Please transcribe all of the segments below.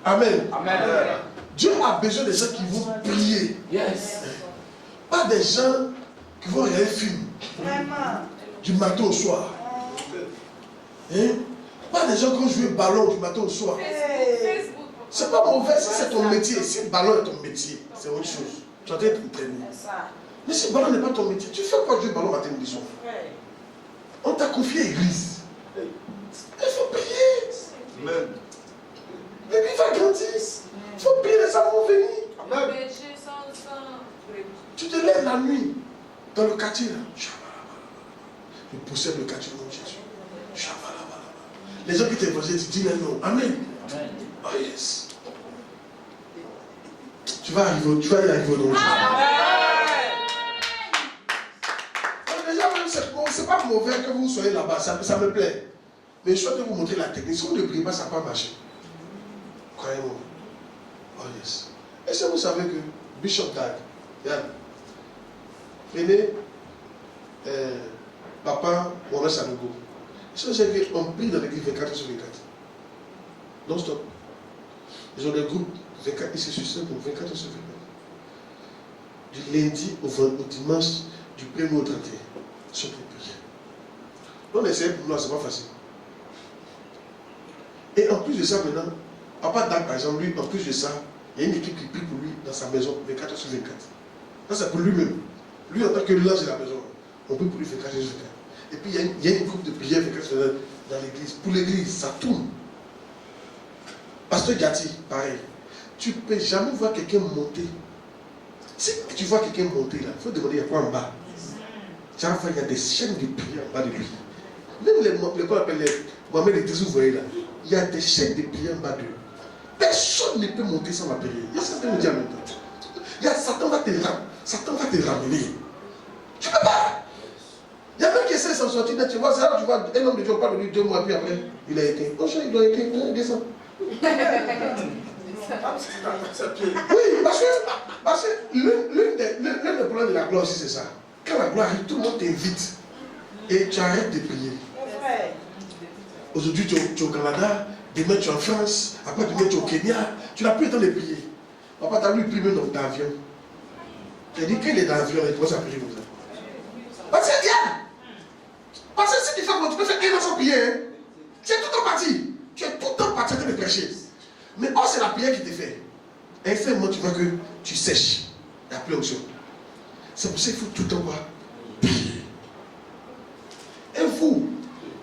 Amen. Amen. Dieu a besoin de gens qui vont prier. Yes. Pas des gens qui vont regarder film. Vraiment. Du matin au soir. Hein? Pas des gens qui vont jouer ballon du matin au soir. Facebook. C'est pas mauvais si c'est ton métier. Si le ballon est ton métier, c'est autre chose. Tu as été entraîné. Mais si le ballon n'est pas ton métier, tu fais quoi jouer ballon matin et soir? On t'a confié l'église. Il faut prier. Amen. L'église va grandir. Il faut prier, les âmes vont venir. Amen. Tu te lèves la nuit dans le quartier là. Je possède le quartier au nom de Jésus. Les gens qui t'évangélisent, tu dis non. Amen. Amen. Oh yes. Tu vas y arriver au nom de Jésus. Déjà, c'est pas mauvais que vous soyez là-bas, ça me plaît. Mais je souhaite vous montrer la technique. Si vous ne priez pas, ça ne va pas marcher. Croyez-moi. Oh yes. Est-ce que vous savez que Bishop Dag, prenez Papa Mohamed Sanogo. Est-ce que vous savez qu'on prie dans l'église 24 sur 24? Non stop. Ils ont des groupes 24 ici sur 5 pour 24 sur 24. Du lundi au dimanche, du 1er au 31. C'est pour prier. Donc l'essayer pour nous, c'est pas facile. Et en plus de ça, maintenant, Papa Dan, par exemple, lui, en plus de ça, il y a une équipe qui prie pour lui dans sa maison 24 sur 24. Ça, c'est pour lui-même. Lui, en tant que l'ange de la maison, on prie pour lui 24 sur 24. Et puis, il y a une groupe de prière 24 sur 24 dans l'église. Pour l'église, ça tourne. Pasteur Gatti, pareil. Tu ne peux jamais voir quelqu'un monter. Si tu vois quelqu'un monter là, il faut demander il y a quoi en bas. Il y a des chaînes de prière en bas de lui. Même les qu'on appelle les Mohamed et Dizou, vous voyez là, il y a des chaînes de prière en bas de lui. Personne ne peut monter sans la prière. Il y a certains qui disent en même temps. Il y a Satan va te ramener. Tu ne peux pas. Il y a même qui essaie de s'en sortir. Tu vois, c'est là que tu vois un homme de Dieu, on parle de lui 2 mois, puis après, il a été. Oh, il doit être, il descend. Oui, parce que l'un des problèmes de la gloire aussi, c'est ça. Quand la gloire arrive, tout le monde t'invite. Et tu arrêtes de prier. Aujourd'hui, tu es au Canada, demain tu es en France, après demain tu es au Kenya. Tu n'as plus le temps de prier. Papa, tu as vu prier dans l'avion. Tu as dit qu'il est dans l'avion et tu commences à prier comme ça. Parce que c'est bien. Parce que si tu fais quoi, tu peux faire 1 an sans prier. Hein? Tu es tout le temps parti. Tu es tout le temps parti en train de prêcher. Mais oh, c'est la prière qui te fait. Et c'est un moment tu vois que tu sèches. Il n'y a plus d'option. C'est pour ça qu'il faut tout le temps prier. Et vous,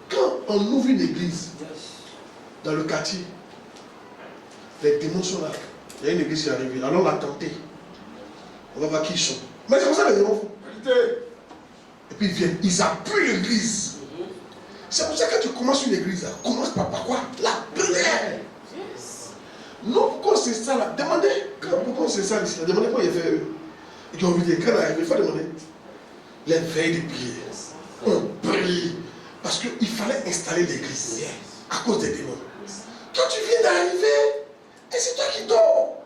quand on ouvre une église dans le quartier, les démons sont là. Il y a une église qui est arrivée. Alors on l'a tenté. On va voir qui ils sont. Mais c'est comme ça les démons font. Et puis ils viennent. Ils appuient l'église. C'est pour ça que quand tu commences une église, commence par quoi? La prière. Non, pourquoi c'est ça là? Demandez. Pourquoi c'est ça ici? Demandez quoi il a fait eux. Et quand on dit quand il faut demander. Les veilles de prière. On prie. Parce qu'il fallait installer l'église. À cause des démons. Toi tu viens d'arriver. Et c'est toi qui dors.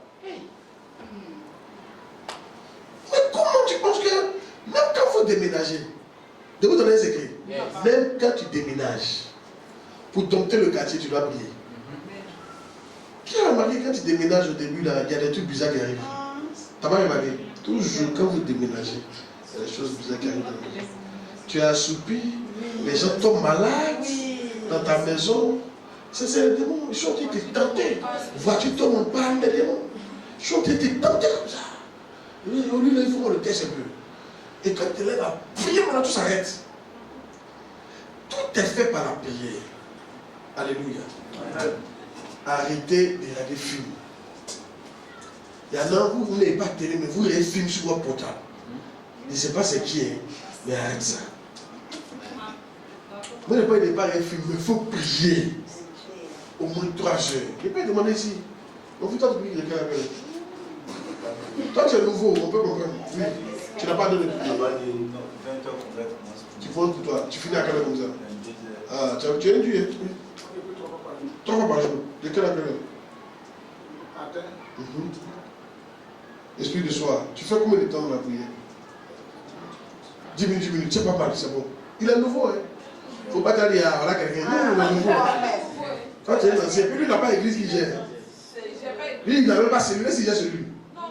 Mais comment tu penses que même quand il faut déménager, de vous donner un secret, même quand tu déménages, pour dompter le quartier, tu dois prier. Qui a remarqué quand tu déménages au début, là, il y a des trucs bizarres qui arrivent. Tu n'as pas remarqué? Toujours quand vous déménagez, il y a des choses bizarres qui arrivent. Tu es assoupi, les gens tombent malades dans ta maison. C'est les démons, ils sont en train de te tenter. Voiture tombe en panne, les démons. Ils sont en train de te tenter comme ça. Au lieu de il faut qu'on le teste un peu. Et quand tu es là, prier, maintenant tout s'arrête. Tout est fait par la prière. Alléluia. Arrêtez de regarder des films. Il y en a, vous n'avez pas de télé, mais vous regardez des films sur votre portable. Je ne sais pas c'est qui, mais arrête ça. Vous n'avez pas de regarder des films, mais il faut prier. Au moins 3 heures. Je peux demander ici. On fait toi de prier quelqu'un avec. Toi tu es nouveau, on peut comprendre. Oui. Tu n'as pas donné de prier. Tu poses pour toi. Tu finis à quelle heure comme ça? Ah, tu es un Dieu. 3 fois par jour. De quelle heure? Esprit de soir. Tu fais combien de temps dans la prière? 10 minutes, c'est pas mal, c'est bon. Il est nouveau, hein. Il ne faut pas t'aller à voilà quelqu'un. Non, il est nouveau. Quand tu es ancien, puis lui, il n'a pas l'église qui gère. Lui, il n'avait pas celui, mais s'il y a celui.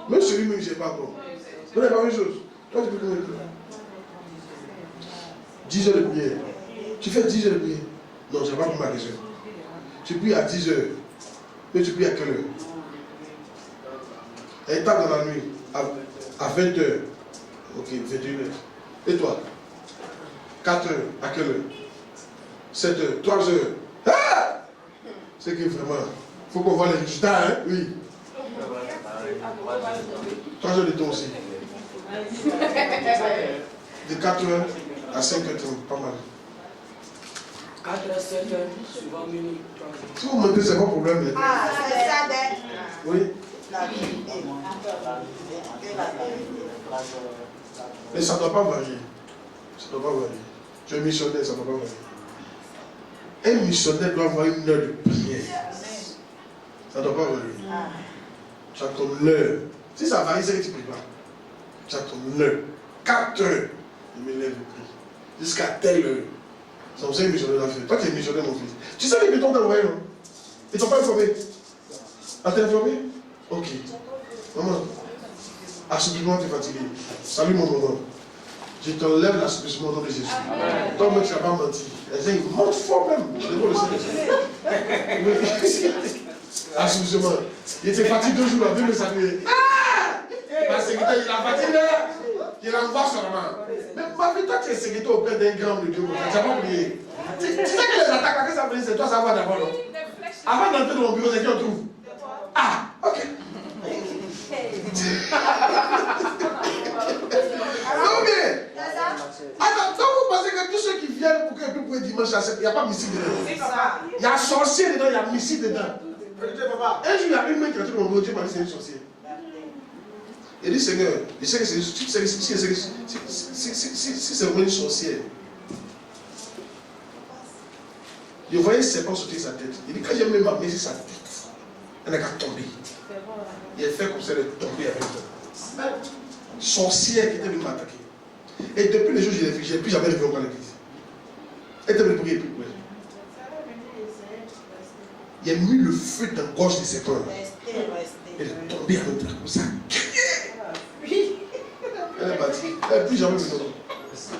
Même celui-même, il ne sait pas encore. Vous n'avez pas vu chose. Toi, tu peux combien de temps? 10 heures de prière. Tu fais 10 heures de prière? Non, je n'ai pas compris ma question. Tu pries à 10 heures. Mais tu pries à quelle heure? Elle tape dans la nuit. À 20 heures. Ok, 21 heures. Et toi? 4 heures. À quelle heure? 7 heures. 3 heures. Ah! C'est que vraiment, il faut qu'on voit les résultats, hein? Oui. 3 heures de temps aussi. De 4 heures à 5 heures, pas mal. 4 heures, 7 heures, suivant minuit. Si vous mentez, c'est pas problème. Ah, c'est ça, oui. la vérité. Mais ça ne doit pas varier. Ça ne doit pas varier. Tu es missionnaire, ça ne doit pas varier. Un missionnaire doit avoir une heure de prière. Ça ne doit pas varier. Tu as ton heure. Si ça varie, c'est que tu ne pries pas. Tu as ton heure. 4 heures. Je me lève et prie. Jusqu'à telle heure. C'est comme ça que missionnaire doit faire. Toi, tu es missionnaire, mon fils. Tu sais les bétons t'envoyer, non? Ils ne t'ont pas informé. Ah, t'es informé? Ok. Maman, assouplissement, tu es fatigué. Salut mon maman. Je t'enlève l'assouplissement au nom de Jésus. Toi, moi, tu n'as pas menti. Les gens, ils mentent fort même. Je le sais. Assouplissement. Il était fatigué 2 jours, il a vu me saluer. Ah! Ma secrétaire, il a fatigué là. Il renvoie seulement. Mais ma vie, toi, tu es secrétaire auprès d'un grand de Dieu. Tu n'as pas oublié. Tu sais que les attaques, là, que ça veut dire, c'est toi, ça va d'abord, non? Avant d'entrer dans mon bureau, c'est qui on trouve? Ah, ok. Non, bien. Attends, donc vous pensez que tous ceux qui viennent pour que pour dimanche, il n'y a pas missile dedans. Il y a sorcier dedans, il y a missile dedans. Un jour, il y a une main qui est entrée dans mon bureau, Dieu m'a dit c'est une sorcière. Il dit Seigneur, je sais que si c'est vraiment une sorcière. Je voyais un serpent sauter sa tête. Il dit quand j'ai mis ma main sur sa tête, elle n'a qu'à tomber. Il a fait comme ça, elle est tombée avec toi. Sorcière qui était venue m'attaquer. Et depuis le jour où je l'ai fait, je n'ai plus jamais revu encore l'église. Elle était venue prier et puis ouais. Il a mis le feu dans la gorge de ses frères. Elle est tombée avec toi comme ça. Elle est partie. Elle n'est plus jamais venue.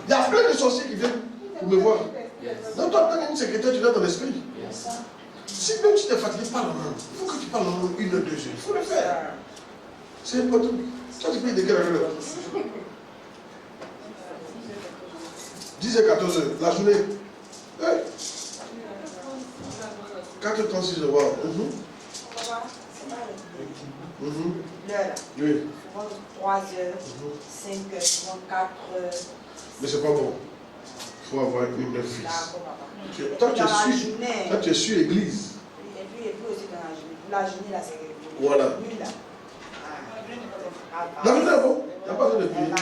Il y a plein de sorciers qui viennent pour me voir. Donc toi, quand une secrétaire, tu l'as dans l'esprit. Si même tu t'es fatigué, parle en langue. Il faut que tu parles en langue 1 ou 2 heures. Il faut le faire. C'est important. Toi, tu peux aider quelqu'un. 10 h 14 h la journée. 4h36, wow. L'heure. Oui. 3 heures, 5 heures, 4 heures. Mais c'est pas bon. Il faut avoir une heure fixe. Toi, tu es sur l'église. Et puis aussi dans la journée. La journée, là, c'est. Voilà. La journée est bon. Il n'y a pas besoin de prier.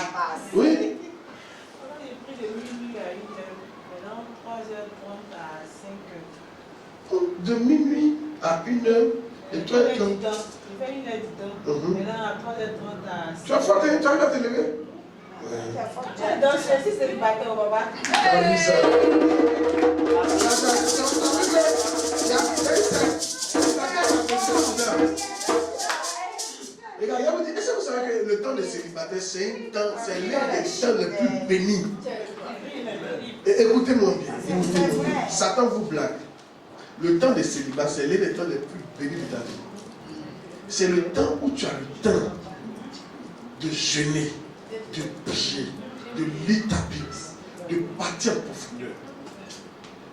Oui. De minuit à 1h et toi, il fait 1h du temps. Maintenant, à 3h30 à 6h. Tu as faim, tu arrives à te lever? Donc, ceci, c'est le bâton, papa. Regarde, il vous dit, est-ce que vous savez que le temps des célibataires, c'est l'un des temps les plus bénis? Et écoutez-moi bien, écoutez-moi bien. Satan vous blague. Le temps des célibats, c'est l'un des temps les plus bénis de ta vie. C'est le temps où tu as le temps de jeûner, de prier, de lire ta Bible, de partir en profondeur.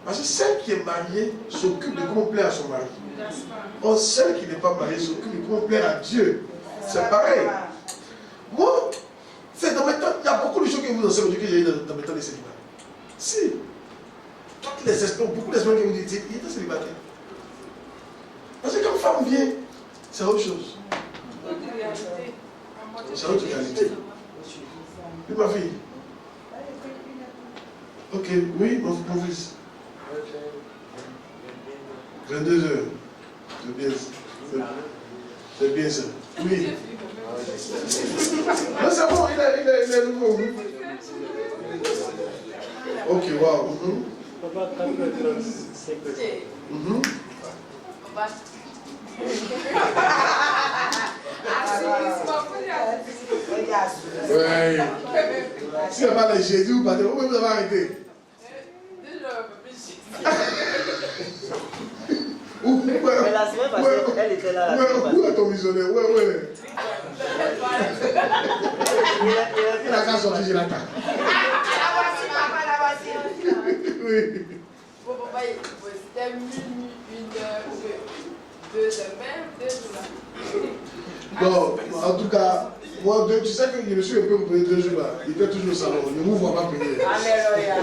Parce que celle qui est mariée s'occupe de comment plaire à son mari. Or, celle qui n'est pas mariée s'occupe de comment plaire à Dieu. C'est pareil. Moi, c'est dans mes temps, il y a beaucoup de choses que vous enseignez aujourd'hui que j'ai eu dans mes temps de célibat. Si. Toutes les espèces, beaucoup d'espèces qui vous disent, il était célibataire. Parce que quand femme vient, c'est autre chose. C'est autre réalité. Oui, ma fille. Ok, oui, mon fils. 22 heures. C'est bien ça. C'est bien ça. Oui. Non, c'est bon, il est nouveau. Ok, wow. Papa, 4h35. Ouais. Si elle va les Jésus ou pas, où vous avez arrêté? Mais la semaine passée, elle était là. Où est ton missionnaire? Ouais. Il a qu'à sortir, je l'attends. La voici, papa, la voici. Oui. Bon, papa, c'était minuit, 1h, 2h, même 2 jours. Bon, en tout cas, moi, tu sais que je me suis un peu reposé 2 jours là. Il était toujours au salon. Ne vous vois pas prier. Alléluia.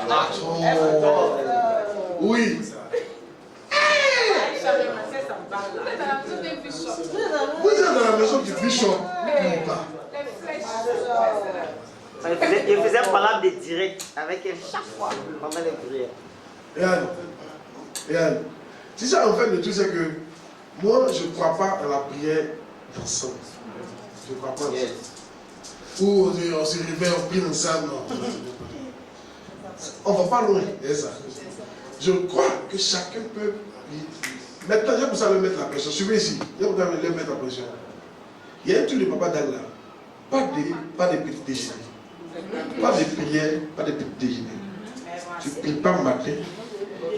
Attends. Oui. Vous êtes dans la maison du bishop. Il faisait parler de direct avec elle chaque fois pendant les prières. Regarde. C'est ça en fait le truc, c'est que moi je ne crois pas à la prière d'ensemble. Je ne crois pas à ça. Ou on se réveille, on prie ensemble. Non. On ne va pas loin. C'est ça. Je crois que chacun peut prier. Maintenant, j'ai pour ça le mettre la pression. Suivez ici. J'ai pour ça le mettre la pression. Il y a un truc de papa Dan là. Pas de petit déjeuner. Pas de prière, pas de petit déjeuner. Tu ne pries pas matin,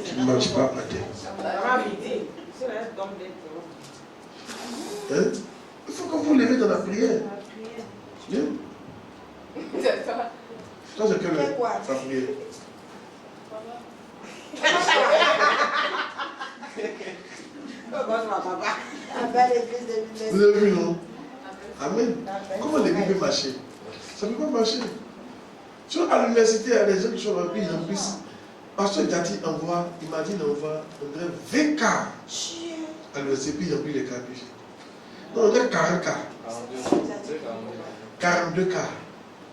tu ne manges pas matin. Hein? Il faut que vous levez dans la prière. Bien. Toi, c'est quelle heure ta prière? Vous avez vu, non? Amen. Comment l'église peut marcher? Ça ne peut pas marcher. Tu vois, à l'université, il y a des gens qui sont remplis, ils remplissent. Pasteur Gatti envoie, il m'a dit il envoie, on dirait 20 cas à l'université, puis il remplit les cas. Non, on dirait 40 cas. 42 cas.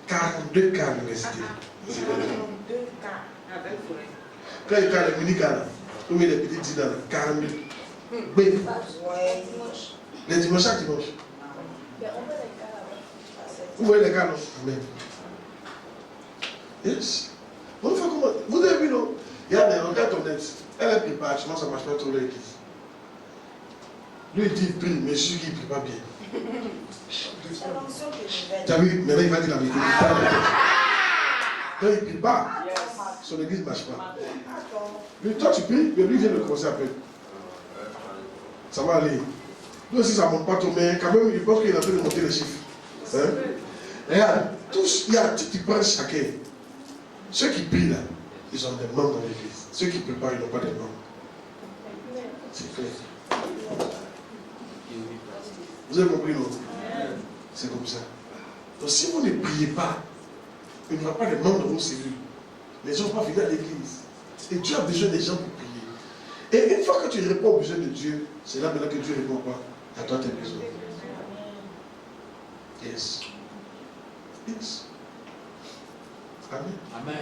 42 cas à l'université. 42 cas. Quand il y a les mini-cas là, comme il y a les petits dîners là, 42. Oui. Les dimanches, chaque dimanche. Vous voyez les cas, non? Amen. Yes. Bon, comment? Vous avez vu, non? Il y a des regards honnêtes. Elle ne prie pas, actuellement, ça ne marche pas trop l'église. Lui, il dit il prie, mais celui qui ne prie pas bien. Tu as vu, maintenant il va dire la vérité. Quand il ne prie pas, son église ne marche pas. Lui, toi tu pries, mais lui vient de commencer à peine. Ça va aller. Lui aussi, ça ne monte pas trop, mais quand même, il pense qu'il est en train de monter les chiffres. Hein? Regarde, tous, il y a tout qui prend chacun. Ceux qui prient là, ils ont des membres dans l'église. Ceux qui ne prient pas, ils n'ont pas de membres. C'est clair. Vous avez compris, non? C'est comme ça. Donc si vous ne priez pas, il n'y aura pas de membres dans vos cellules. Les gens ne vont pas venir à l'église. Et Dieu a besoin des gens pour prier. Et une fois que tu réponds aux besoins de Dieu, c'est là maintenant que Dieu répond quoi? À toi tes besoins. Yes. Yes. Amen. Amen.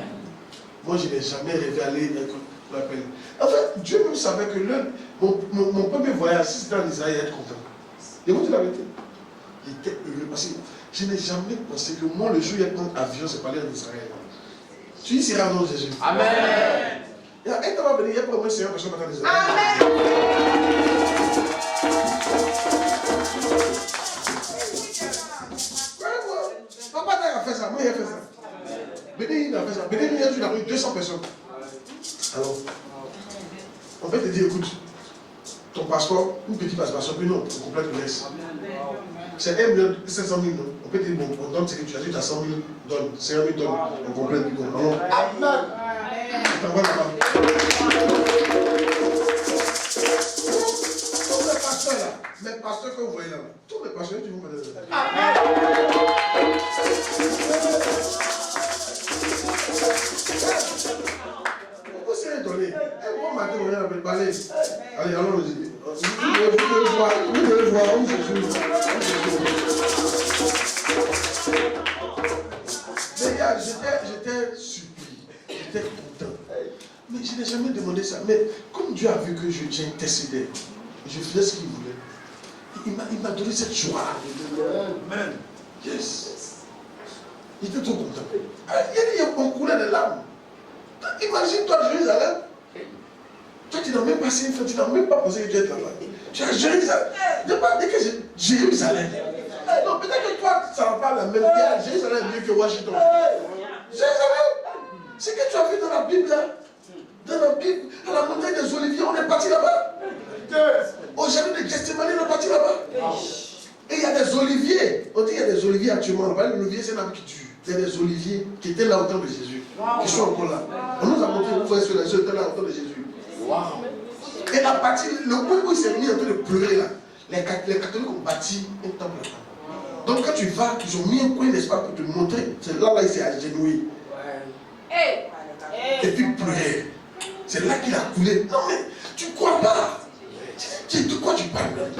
Moi, je n'ai jamais rêvé aller dans l'appel. En fait, Dieu même savait que mon premier voyage, si c'était en Israël, il allait être content. Et vous dites la vérité. Il était heureux parce que je n'ai jamais pensé que moi, le jour où il y a un avion, c'est pas aller en Israël. Tu y seras dans Jésus. Amen. Il y a un temps à venir, il y a pour moi, c'est un personne en Israël. Papa a fait ça, moi il a fait ça. Béni a fait ça. Béni il a eu 200 personnes. Alors, on peut te dire, écoute, ton passeport, un petit passeport, puis non, on complète le reste. C'est 1,5 million, non? On peut dire, bon, on donne ce que tu as dit, tu as 100 000 donnes, 50 000 donnes, on complète, puis on alors, amen. On t'envoie là-bas. Tous les pasteurs là, les pasteurs que vous voyez là, tous les pasteurs, tu vous connaissez. Vous serez étonné. Un bon matin, on vient avec le balai. Allez, allons le dire. Vous devez voir où je suis. Mais gars, j'étais surpris. J'étais content. Mais je n'ai jamais demandé ça. Mais comme Dieu a vu que j'intercédais, je faisais ce qu'il voulait. Il m'a donné cette joie. Amen. Yes. Il était trop content. On coulait des larmes. Imagine-toi à Jérusalem. Toi, tu n'as même pas essayé, tu n'as même pas pensé que tu es là-bas. Tu es à Jérusalem. Je ne pas dire que c'est Jérusalem. Non, peut-être que toi, ça va pas la même. Jérusalem est mieux que Washington. Jérusalem, c'est ce que tu as vu dans la Bible là. Dans la Bible, à la montagne des Oliviers, on est parti là-bas. Au jardin de Gethsémani, on est parti là-bas. Et il y a des oliviers. On dit qu'il y a des oliviers actuellement. L'olivier, c'est un arbre qui tue. Il y a des oliviers qui étaient là au temps de Jésus. Qui sont encore là. On nous a montré, vous voyez sur les yeux, étaient là au temps de Jésus. Et la partie, le point où il s'est mis en train de pleurer là, les catholiques ont bâti un temple là-bas. Donc quand tu vas, ils ont mis un coin d'espace pour te montrer. C'est là, il s'est agenouillé. Et puis pleurer. C'est là qu'il a coulé. Non mais, tu ne crois pas. De quoi tu parles?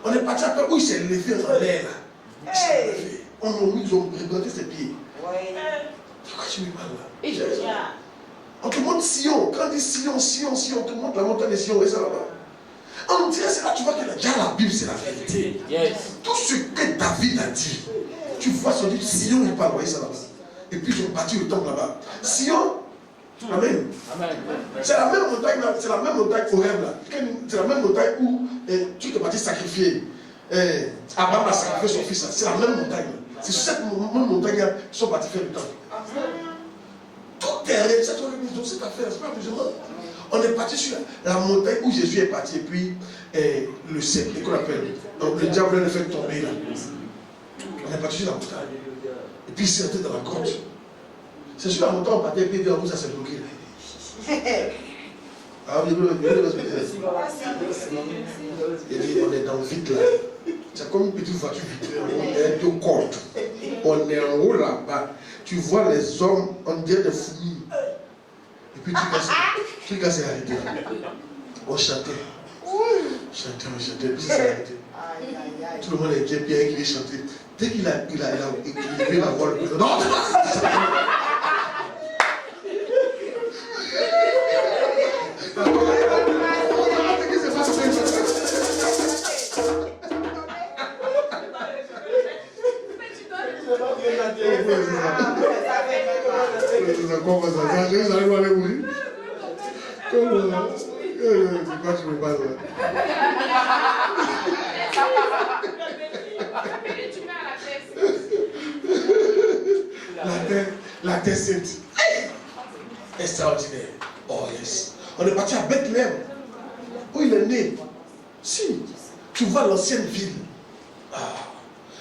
On est parti après où il s'est levé en l'air là. Ils ont représenté ses pieds. De quoi tu me parles là? On te montre Sion. Quand on dit Sion, on te montre la montagne de Sion et ça là-bas. On dirait c'est là tu vois que déjà la Bible c'est la vérité. Tout ce que David a dit, tu vois sur dit Sion, il parle, voyez ça là-bas. Et puis ils ont bâti le temple là-bas. Sion, amen. C'est la même montagne là, c'est la même montagne Horeb là. C'est la même montagne où tu te bâtis sacrifier. Abraham a sacrifié son fils là. C'est la même montagne. C'est sur cette même montagne là qu'ils sont bâtis faire le temple. Tout est réel, cette affaire, c'est pas musulman. On est parti sur la montagne où Jésus est parti et puis le cercle qu'on appelle. Donc le diable le fait tomber là. On est parti sur la montagne. Et puis il s'est rentré dans la grotte. C'est sur la montagne on partait et puis ça s'est bloqué là. Ah oui, et puis on est dans le vide là. C'est comme une petite voiture vitrée. On est deux cordes. On est en haut là-bas. Tu vois les hommes, on dirait des fourmis. Et puis tu s'est arrêté. On chantait. On chantait, puis ça s'est arrêté. Tout le monde était bien qui chantait. Dès qu'il a équilibré la voix, le président. Non, la terre sainte. Extraordinaire. Oh yes. On est parti à Bethléem. Où il est né. Si. Tu vois l'ancienne ville.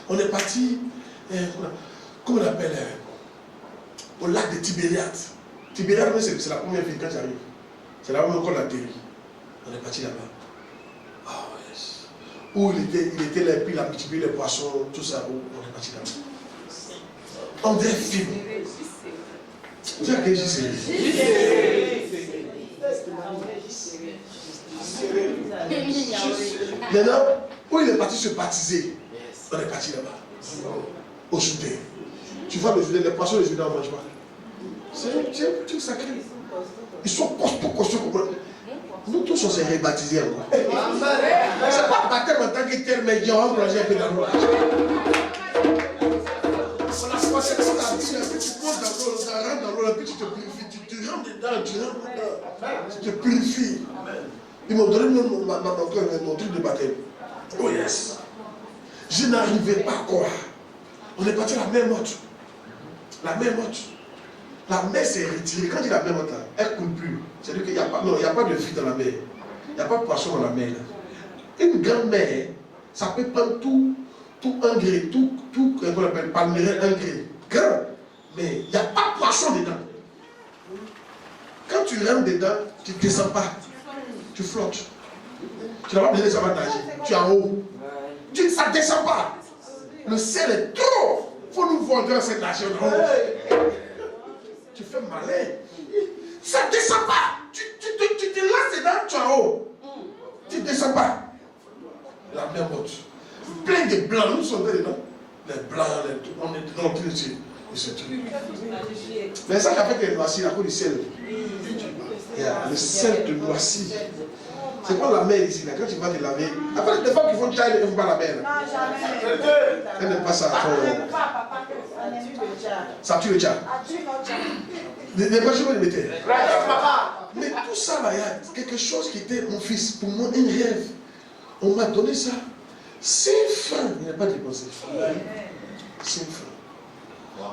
On est parti. Comment on appelle au lac de Tibériade. Tibériade, c'est la première ville quand j'arrive. C'est là où on atterrit. On est parti là-bas. Ah yes. Où il était là, puis il a multiplié les poissons, tout ça. On est parti là-bas. On dirait film. Tu as quel JC? Maintenant, où il est parti se baptiser, on est parti là-bas. Au Soudan. Tu vois le Soudan, les poissons, les Soudan ne mangent pas. C'est un truc sacré. Ils sont costauds comme moi. Nous tous on s'est rebaptisés encore. C'est pas baptême en tant que tel, mais il y a un projet un peu dans l'eau. On a passé toute la vie, puis tu montes dans l'eau, tu rentres dans l'eau, puis tu te purifies. Tu rentres dedans, tu te purifies. Ils m'ont donné mon truc de baptême. Oh yes. Je n'arrivais pas à croire. On est parti à la mer morte. La mer morte. La mer s'est retirée. Quand il y a la mer morte, elle ne coule plus. C'est-à-dire qu'il n'y a pas de vie dans la mer. Il n'y a pas de poisson dans la mer. Une grande mer, ça peut prendre tout un gré, tout qu'on appelle palmérin, un gré. Grand. Mais il n'y a pas de poisson dedans. Quand tu rentres dedans, tu ne descends pas. Tu flottes. Tu n'as pas besoin de savoir nager. Tu es en haut. Ça ne descend pas. Le ciel est trop. Il faut nous voir dans cette nation en haut. Tu fais malin. Ça ne descend pas. Tu te lances dedans, tu es en haut. Tu ne descends pas. La mer morte. Plein de blancs. Nous sommes dedans. Les blancs, on est dedans. Mais ça qui a fait que noirci, la cause du ciel. Le sel te noircit. C'est pas la mer ici, là. Quand tu vas te laver. Après, des femmes qui font tchaï, elles ne font pas la mer. Non, jamais. Elles n'aiment pas ça. Ça tue le tcha. Les bâtiments les mettaient. Mais tout ça, là, il y a quelque chose qui était, mon fils, pour moi, un rêve. On m'a donné ça. C'est fin. n'avait pas dépensé. 5 francs.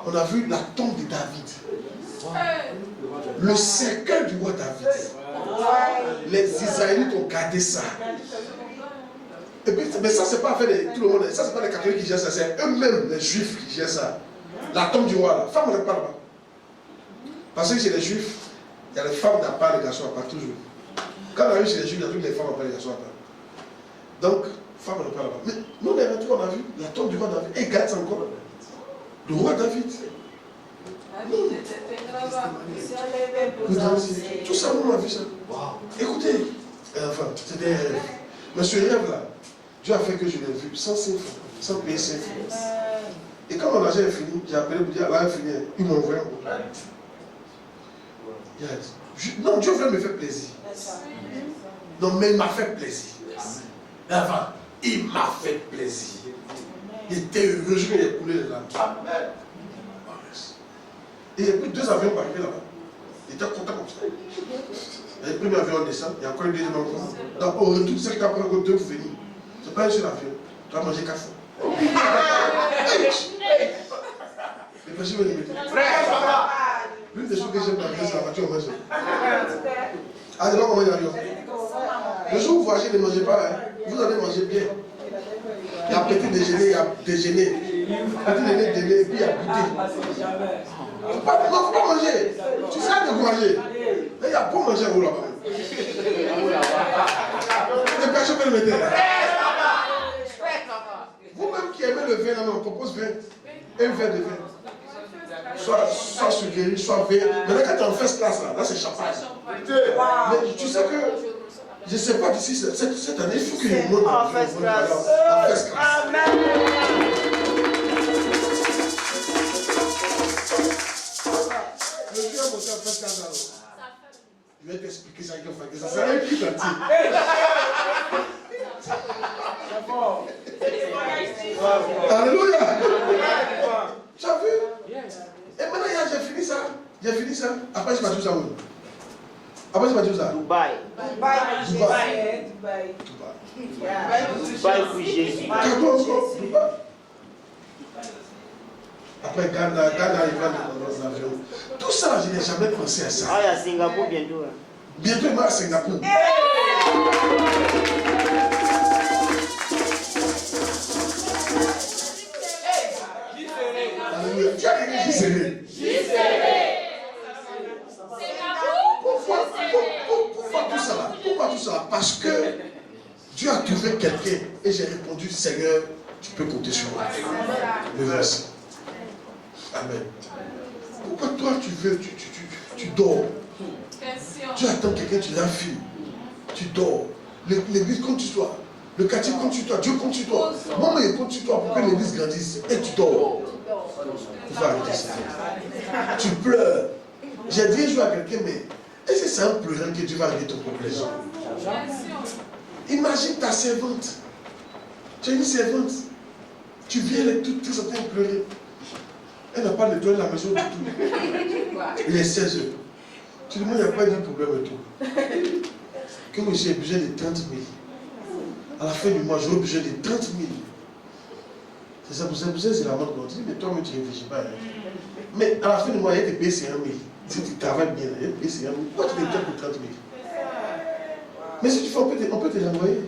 On a vu la tombe de David. Le cercueil du roi David. Les Israélites ont gardé ça. Et puis, mais ça, c'est pas affaire de tout le monde. Ça, c'est pas les catholiques qui gèrent ça. C'est eux-mêmes, les juifs, qui gèrent ça. La tombe du roi, là. Femme, on n'est pas là-bas. Parce que chez les juifs, il y a les femmes à part, les garçons à part, toujours. Quand on arrive chez les juifs, il y a toutes les femmes à part, les garçons à part. Donc, femme, on n'est pas là-bas. Mais nous, on est rentrés, on a vu la tombe du roi David. Et il garde ça encore. Le roi David. Tout ça, nous, on a vu ça. Écoutez, enfin, c'était un rêve. Mais ce rêve-là, Dieu a fait que je l'ai vu sans 5 francs, sans payer 5 francs. Et quand mon argent est fini, j'ai appelé pour dire, là, il est fini. Il m'a envoyé un bouton. Non, Dieu voulait me faire plaisir. Non, mais il m'a fait plaisir. Enfin, il m'a fait plaisir. Il était heureux, je vais coulé les larmes. Et il y a plus 2 avions pour arriver là-bas. Il était content comme ça. Et le premier avion descend, il y a encore une deuxième avion. Donc, au retour, c'est qu'après, encore 2 pour venir. C'est pas un seul avion. Tu vas manger 4 fois. Les personnes me disent, l'une des choses que j'aime dans la vie, c'est la voiture, on mange. Ah, c'est pas comment il y a l'avion. Le jour où vous voyagez, ne mangez pas. Hein. Vous allez manger bien. Il y a petit déjeuner, il y a déjeuner. Petit déjeuner, et puis il y a goûter. Non, il ne faut pas manger. Tu sais de manger. Mais il y a pour manger vous là-bas. Les personnes peuvent le mettre là. Vous-même qui aimez le vin, là, on propose vin. Un verre de vin. Soit sucré, soit vin. Maintenant, quand tu es en first class, là c'est champagne. Mais tu sais que, je ne sais pas d'ici cette année, il faut qu'il y ait une montre en first class. Amen. Le vieux a monté en first class alors. Je vais t'expliquer ça avec un frère. Ça sert à un petit entier. Alléluia. Tu as vu? Et maintenant, j'ai fini ça. J'ai fini ça. Après, je m'attends ça où? Après, je m'attends ça. Dubaï. Dubaï pour Jésus. Après, Ghana, il va dans l'avion. Tout ça, je n'ai jamais pensé à ça. Ah, il y a Singapour bientôt. Bientôt, il va à Singapour. Tu as dit j'y serai. Pourquoi tout ça? Pourquoi tout ça? Parce que Dieu a trouvé quelqu'un et j'ai répondu, Seigneur, tu peux compter sur moi. Le verset. Amen. Pourquoi toi tu dors? Tu attends quelqu'un, tu l'enfiles. Tu dors. L'église compte sur toi. Le quartier compte sur toi. Dieu compte sur toi. Maman, il compte sur toi pour que l'église grandisse. Et tu dors. Il faut arrêter ça. Tu pleures. J'ai dit un jour à quelqu'un, mais est-ce que c'est en pleurant que Dieu va régler ton problème? Imagine ta servante. Tu as une servante. Tu viens, elle est toute en train de pleurer. Elle n'a pas nettoyé la maison du tout. Il est 16 heures. Tu dis, moi, il n'y a pas de problème et tout. Que moi, j'ai besoin de 30 000. À la fin du mois, j'aurai besoin de 30 000. C'est ça, pour ça, c'est la mode qu'on dit, mais toi, tu ne réfléchis pas. Hein. Mais à la fin du mois, il y a des payé 50 000. Si tu travailles bien, il y a des payé 50 000. Pourquoi tu détiens pour 30 000? Mais si tu fais, on peut te l'envoyer.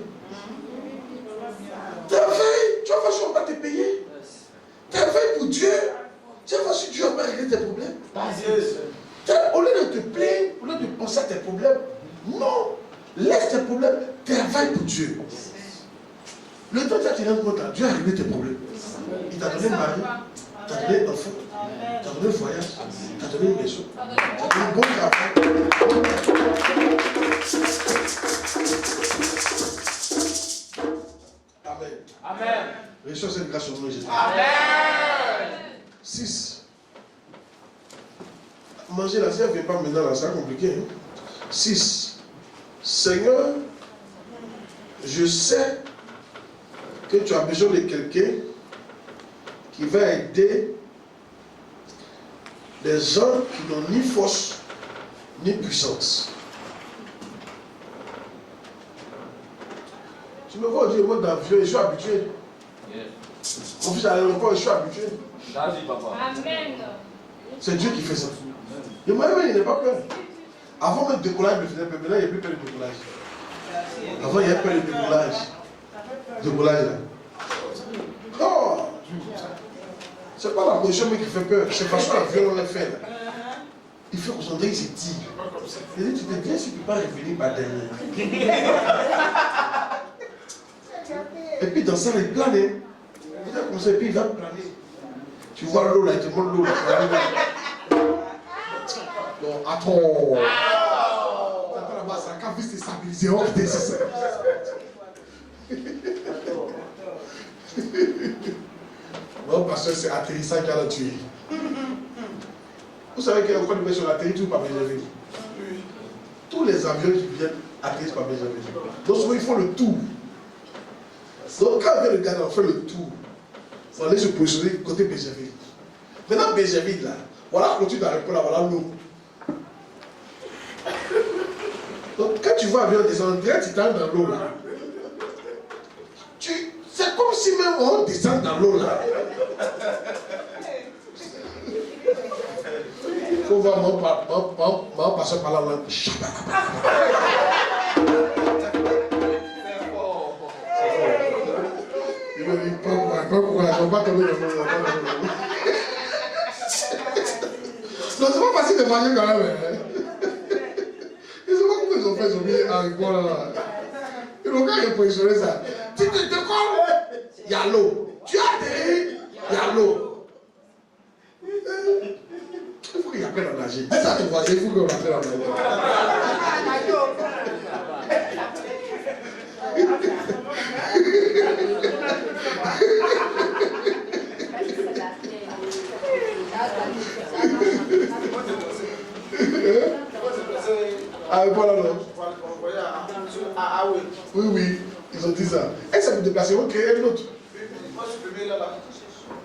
Travaille, tu vas voir si on va te payer. Travaille pour Dieu. Tu vas voir si Dieu va régler tes problèmes. Au lieu de te plaindre, au lieu de penser à tes problèmes, non. Laisse tes problèmes, travaille pour Dieu. Le temps que tu te rends compte, Dieu a réglé tes problèmes. Il t'a donné un mari, il t'a donné un enfant, il t'a donné un voyage, il t'a donné une maison, il t'a donné un bon travail. Amen. Amen. Reçois cette grâce au nom de Jésus. Amen. 6. Manger la sève ne vient pas maintenant, là, c'est compliqué. Hein? 6. Seigneur, je sais que tu as besoin de quelqu'un qui va aider des gens qui n'ont ni force ni puissance. Tu me vois dire, moi d'avion, je suis habitué. Mon fils à l'aéroport, je suis habitué. Amen. C'est Dieu qui fait ça. Et moi-même, il n'est pas peur. Avant même le décollage, je me faisais peur. Maintenant, il n'y a plus peur de décollage. Avant, il y a peur de décollage. Décollage là. Non! C'est pas la position qui fait peur. C'est parce que l'avion l'a fait là. Il faut concentrer, il se dit. Il dit, tu te dis, si tu ne peux pas revenir par derrière. Et puis dans ça, il plane. Il a commencé, et puis il va planer. Tu vois l'eau là, il te montre l'eau là. Non, attends. Attends là-bas, ça a vu se stabiliser. Oh, c'est ça. Non, parce que c'est atterrissage qui a la tué. Vous savez qu'il y a encore des personnes atterrir tout par Benjamin. Tous les avions qui viennent atterrissent par Benjamin. Donc souvent ils font le tour. Donc quand on vient le Ghana, on fait le tour. On va aller se positionner côté Benjamin. Maintenant Benjamin là, voilà le continue d'aéroport là, voilà l'eau. Donc quand tu vois l'avion descendre, direct tu t'entres dans l'eau là. C'est comme si même on descend dans l'eau là. Il faut voir mon passeur par là. Il me dit, pas courage, on va tomber dans l'eau. Non, c'est pas facile de manger quand même. Ils ne savent pas comment ils ont fait, ils ont mis un quoi là. Ils n'ont qu'à positionner ça. Tu te décolles, il y a l'eau. Tu as atterri, il y a l'eau. Il faut qu'il apprenne à nager. C'est ça, tu vois, il faut qu'on apprenne à nager. Ah, voilà, non. Oui, oui, ils ont dit ça. Et ça vous déplacer, on crée un autre.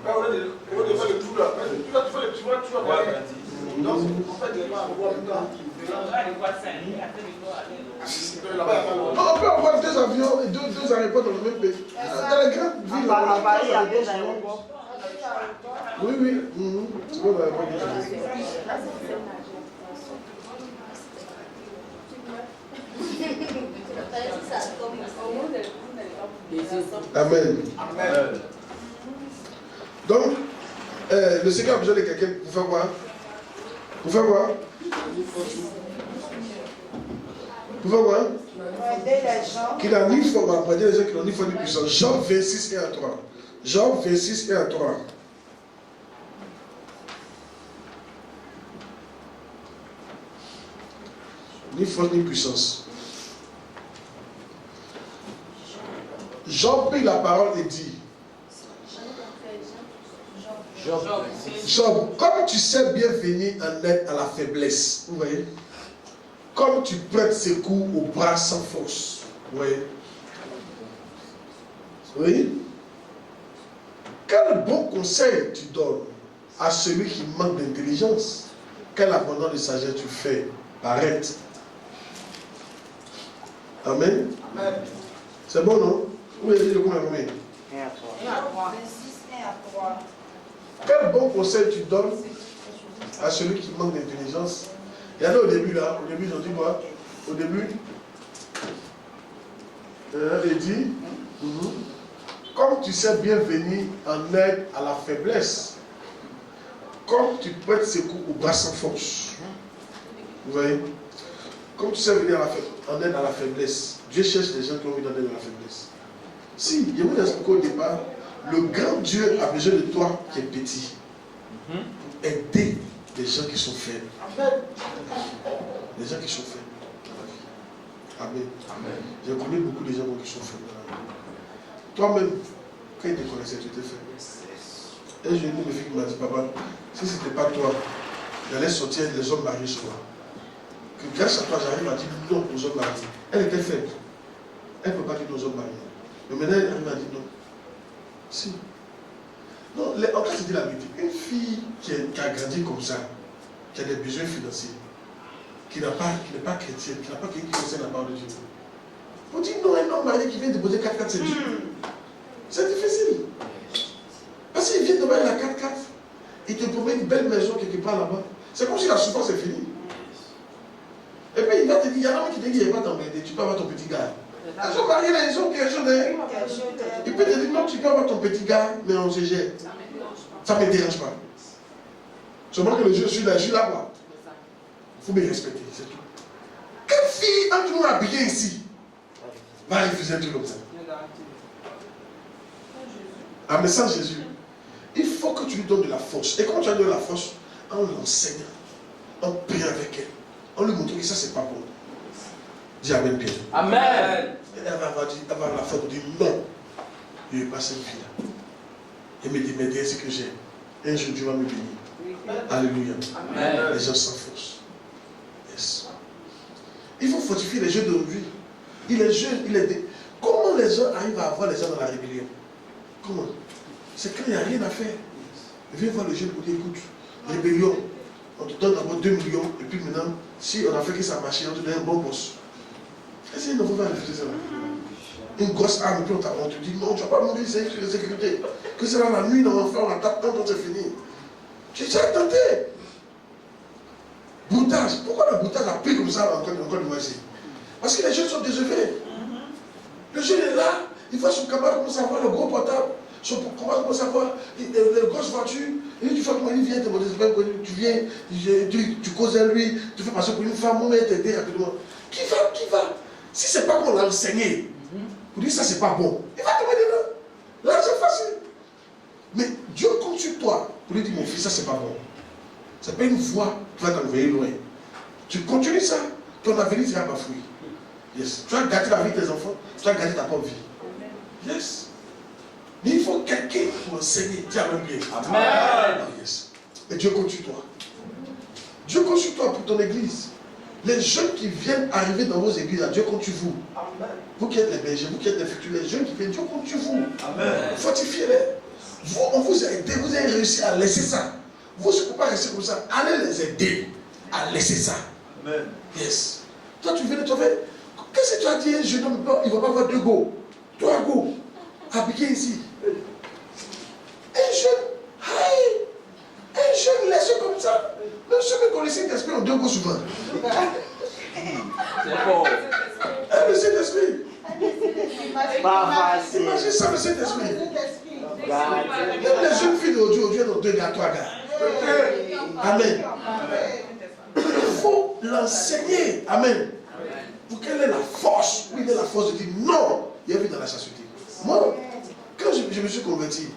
Quand on est de faire le tour là, tu fais le petit mois, tu vas voir. Donc, en fait, les gens vont on peut avoir deux avions et deux aéroports dans le même pays. Dans les grandes villes, À Paris, il y a deux aéroports. Oui, oui. C'est bon, l'aéroport. Amen. Amen. Donc, le Seigneur a besoin de quelqu'un pour faire quoi? Pour faire quoi? Pour faire quoi? Aider les gens. Qui n'a ni foi, on va pas dire les gens qui n'ont ni foi ni puissance. Jean 26 et à 3. Jean 26 et à 3. Ni force ni puissance. Jean prit la parole et dit, Job, comme tu sais bien venir en aide à la faiblesse, vous voyez, comme tu prêtes secours aux bras sans force, vous voyez, oui, quel bon conseil tu donnes à celui qui manque d'intelligence? Quel abandon de sagesse tu fais paraître? Amen. Amen. C'est bon, non? Vous avez dit le combien? 1 à 3. Quel bon conseil tu donnes à celui qui manque d'intelligence? Il y en a au début là, au début ils ont dit quoi? Au début, il dit, comme tu sais bien venir en aide à la faiblesse, comme tu prêtes secours aux bras sans force. Vous voyez? Comme tu sais venir en aide à la faiblesse, Dieu cherche des gens qui ont envie d'en aide à la faiblesse. Si, je vous explique au départ, le grand Dieu a besoin de toi qui es petit pour aider les gens qui sont faibles. Les gens qui sont faibles dans la vie. Amen. Amen. J'ai connu beaucoup de gens qui sont faibles dans la vie. Toi-même, quand ils te connaissaient, tu étais faible. Et j'ai une fille qui m'a dit, papa, si ce n'était pas toi, j'allais sortir les hommes mariés souvent. Que grâce à toi, j'arrive à dire non aux hommes mariés. Elle était faible. Elle ne peut pas dire non aux hommes mariés. Mais maintenant, elle m'a dit non. Si. Non, en fait, c'est la vérité. Une fille qui a grandi comme ça, qui a des besoins financiers, qui n'est pas chrétienne, qui n'a pas quelqu'un qui connaît la parole de Dieu. On dit non, un homme marié qui vient déposer 4 4 7 jours. C'est difficile. Il te promet une belle maison quelque part là-bas. C'est comme si la souffrance est finie. Et puis il va te dire, il y a un homme qui te dit, il ne va pas t'embêter, tu peux avoir ton petit gars. Ils sont mariés là, ils ont quelque chose de... Il peut te dire, non, tu peux avoir ton petit gars, mais on se gère. Ça ne me dérange pas. Seulement que je suis là, quoi. Il faut me respecter, c'est tout. Quelle fille, entre nous habillée ici, va refuser un truc comme ça? Un message Jésus. Il faut que tu lui donnes de la force. Et comment tu as donné la force? En l'enseignant, en priant avec elle, en lui montrant que ça c'est pas bon. Dis Amen bien. Amen. Et elle va avoir la force de dire non. Je ne vais pas cette fille-là. Et me dit, mais Dieu, c'est que j'ai. Un jour Dieu va me bénir. Alléluia. Amen. Les gens sans force. Yes. Il faut fortifier les jeunes d'aujourd'hui. Il est jeune, il est... Comment les gens arrivent à avoir les gens dans la rébellion? Comment? C'est quand il n'y a rien à faire. Viens voir le jeune pour dire, écoute, rébellion, on te donne d'abord 2 millions, et puis maintenant, si on a fait que ça marche, on te donne un bon boss. Est-ce qu'il ne faut pas refuser ça? Une grosse arme, et puis on te dit, non, tu ne vas pas mourir, c'est une sécurité. Que c'est dans la nuit, dans l'enfer, on attaque, quand c'est fini. J'ai déjà tenté. Boutage. Pourquoi le boutage a pris comme ça encore de moitié? Parce que les jeunes sont désœuvrés. Le jeune est là, il voit son camarade commencer à voir le gros portable, son camarade commence à voir les grosses voitures, et tu fais comment il vient te demander, tu viens, tu causes à lui, tu fais passer pour une femme, on va t'aider rapidement. Qui va? Si c'est pas qu'on l'a enseigné, pour dire ça c'est pas bon, il va te mettre dedans. Là c'est facile. Mais Dieu compte sur toi pour lui dire mon fils, ça c'est pas bon. C'est pas une voix qui va t'envoyer loin. Tu continues ça, ton avenir sera bafoué. Yes. Tu vas gâter la vie de tes enfants, tu vas gâter ta propre vie. Yes. Mais il faut quelqu'un pour enseigner. Dis Amen bien. Amen. Oh, yes. Et Dieu compte sur toi. Dieu compte sur toi pour ton église. Les jeunes qui viennent arriver dans vos églises, là, Dieu compte sur vous. Amen. Vous qui êtes les bergers, vous qui êtes les futurs, les jeunes qui viennent, Dieu compte sur vous. Amen. Fortifiez-les. Vous, on vous a aidé, vous avez réussi à laisser ça. Vous, ne pouvez pas rester comme ça. Allez les aider à laisser ça. Amen. Yes. Toi, tu viens de trouver. Qu'est-ce que tu as dit? Un jeune homme, il ne va pas avoir 2 go. 3 go. Habillé ici. Un jeune laissé comme ça. Même ceux qui connaissent l'esprit ont 2 go souvent. C'est bon. Le Saint-Esprit. Pas facile. Imagine ça, le Saint-Esprit. Même les jeunes filles d'aujourd'hui ont 2 gars, 3 gars. Amen. Il faut l'enseigner. Amen. Pour qu'elle ait la force. Oui, il ait la force de dire non. Il y a vu dans la chasteté. Moi, quand je me suis converti,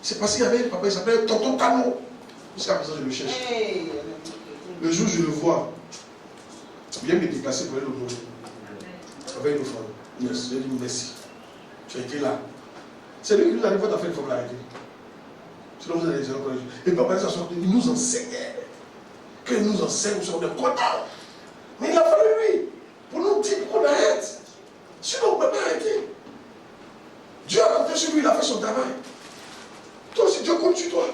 c'est parce qu'il y avait un papa, il s'appelait Tonton Tano. Jusqu'à présent, je le cherche. Le jour où je le vois, il vient me déplacer pour aller le mourir. Avec une femme. Yes, je lui dis merci. Tu as été là. C'est lui qui nous a dit, votre affaire, il faut l'arrêter. Sinon, vous allez les gens. Et papa, il nous enseignait. Quand il nous enseigne, nous sommes contents. Mais il a fallu lui, pour nous dire qu'on arrête. Sinon, on ne peut pas arrêter. Dieu a compté sur lui, il a fait son travail. Toi aussi, Dieu compte sur toi.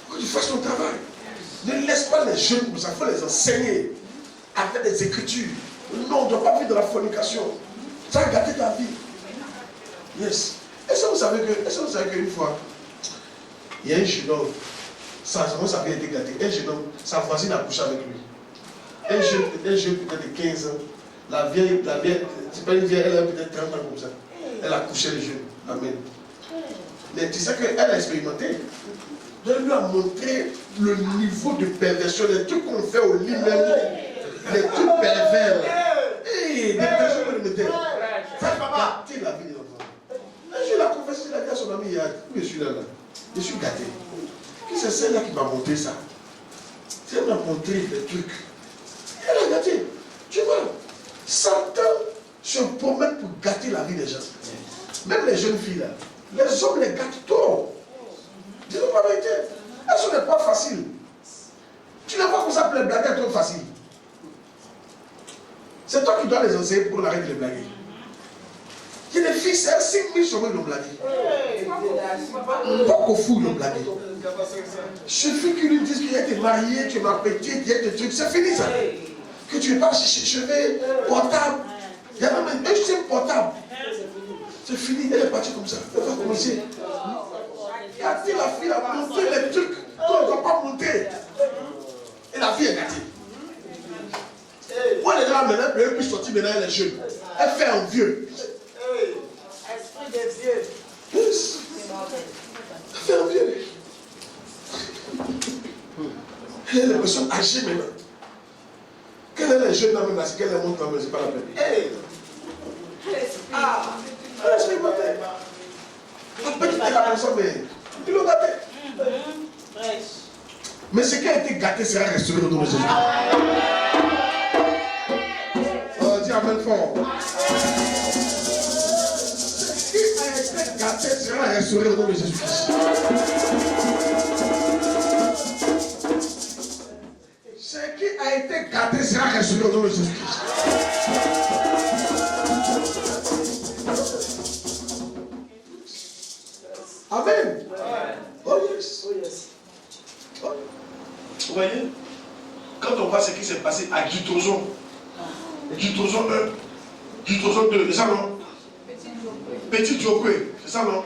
Faut que tu fasses ton travail. Ne laisse pas les jeunes comme ça, il faut les enseigner. Avec des écritures. Non, on ne doit pas vivre dans la fornication. Ça a gâté ta vie. Yes. Est-ce que vous savez qu'une fois, il y a un jeune homme, ça avait été gâté. Un jeune homme, sa voisine a couché avec lui. Un jeune peut-être de 15 ans. La vieille, c'est pas une vieille, elle a peut-être 30 ans comme ça. Elle a couché les jeunes. Amen. Mais tu sais qu'elle a expérimenté. Elle lui a montré le niveau de perversion, les trucs qu'on fait au lit même, les trucs pervers. Hey, des personnes qui le mettaient. Ça va gâter la vie des enfants. Un jour, il a confessé, il a dit à son ami, où je suis là, je suis gâté. C'est celle-là qui m'a montré ça. C'est elle m'a montré des trucs. Elle a gâté. Tu vois, Satan se promène pour gâter la vie des gens. Même les jeunes filles là, les hommes les gâtent trop. Dis-nous pas la vérité. Elles sont des pas faciles. Tu les vois comme ça pour les blaguer, elles sont faciles. C'est toi qui dois les enseigner pour qu'on arrête de les blaguer. Il y a des filles, c'est 5 000 sur moi qui l'ont blagué. Pas qu'au fou, ils l'ont blagué. Suffit qu'ils lui disent qu'il a été marié, tu m'as pété, il y a des trucs, c'est fini ça. Que tu n'es pas cheveux, portable. Il y a même un système portable. C'est fini, elle est partie comme ça. Elle va commencer. Gâter la fille, à montrer les trucs. va monter. Et la vie est gâtée. Moi, les gens, maintenant, elle peut sortir maintenant, elle est jeune. Elle fait un vieux. Esprit de vieux. Yes. Elle fait un vieux. Elle est une personne âgée maintenant. Quand elle est jeune, là, c'est qu'elle est monte, c'est pas la peine. Elle est expérimentée. La petite est comme ça, mais ils l'ont gâté. Mais ce qui a été gâté sera restauré au nom de Jésus. Oh, dis amen fort. Ce qui a été gâté sera restauré au nom de Jésus-Christ. Ce qui a été gâté sera restauré au nom de Jésus-Christ. Amen. Oh yes. Vous voyez, quand on voit ce qui s'est passé à Dutroson, Dutroson 1, Dutroson 2, c'est ça non? Petit Diokwe, c'est ça non?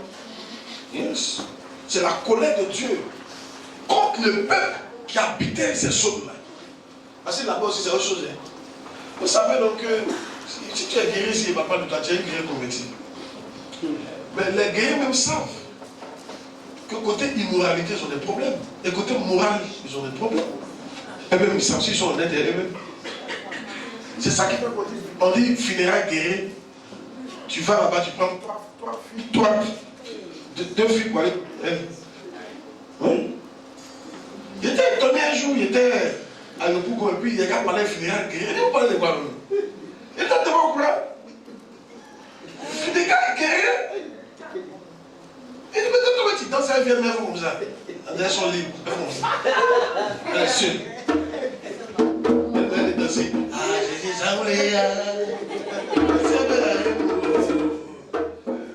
Yes. C'est la colère de Dieu contre le peuple qui habitait ces zones-là. Parce que là-bas aussi c'est autre chose. Hein. Vous savez donc que si tu es guéri ici, papa de toi, tu es guéri converti. Mais les guéris même savent que côté immoralité, ils ont des problèmes. Et côté moral, ils ont des problèmes. Et même ils savent s'ils sont honnêtes eux-mêmes. C'est ça qui fait qu'on dit. On dit funérailles guéries. Tu vas là-bas, tu prends trois filles, deux filles pour aller. Oui. Il était étonné un jour, il était à Yopougon, et puis il y a qu'à parler funérailles guéries. Il ne parlait pas. Il était devant quoi? Funérailles guéries. Il dit, mais quand tu danses, elle vient même comme ça. Elles sont libres. Elle est seule. Elle est dansée. Ah, j'ai dit ça, oui.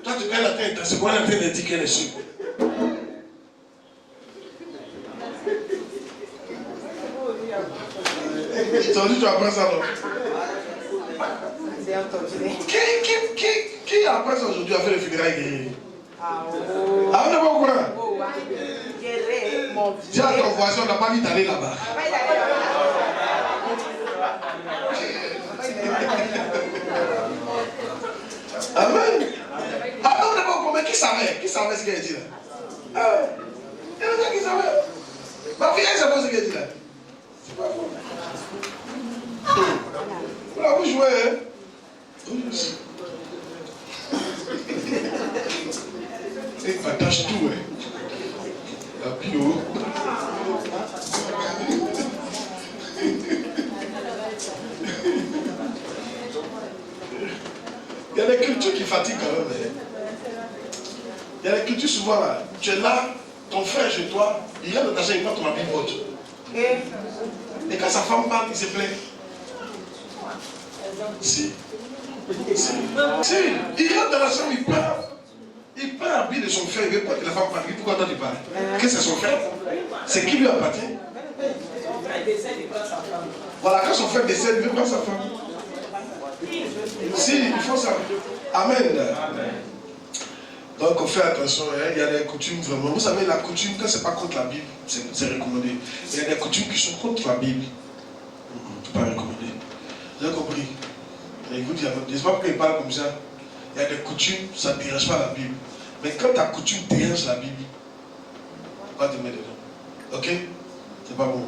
Toi, tu gagnes la tête. C'est quoi la tête de dire qu'elle est seule? Tu as dit, tu apprends ça, non? Qui apprend ça aujourd'hui à faire les funérailles guéries? Ah, on n'est pas au courant. Dis à ton voisin, on n'a pas dit d'aller là-bas. Amen. Ah non, on n'est pas au courant. Mais qui savait? Qui savait ce qu'elle dit là? Il y a des gens qui savaient. Ma fille, elle savait ce qu'elle dit là. C'est pas faux. Voilà, vous jouez, hein? Et attache tout, hein. La bio. Il y a des cultures qui fatiguent quand même. Hein. Il y a des cultures souvent là. Tu es là, ton frère chez toi, il vient de t'acheter une fois ton habit haute. Et quand sa femme part, il se plaint. Si. Il rentre dans la chambre, il part. Il prend l'habit de son frère, il veut pas que la femme parle. Pourquoi toi tu parles? Que c'est son frère? C'est qui lui appartient? Voilà, quand son frère décède, il veut prendre sa femme. Si, il faut ça. Amen. Donc on fait attention, hein. Il y a des coutumes vraiment. Vous savez, la coutume, quand c'est pas contre la Bible, c'est recommandé. Il y a des coutumes qui sont contre la Bible. C'est pas recommandé. Vous avez compris? Et il vous dit, je ne sais pas pourquoi il parle comme ça. Il y a des coutumes, ça ne dérange pas la Bible. Mais quand ta coutume dérange la Bible, pas te mettre dedans. Ok? C'est pas bon.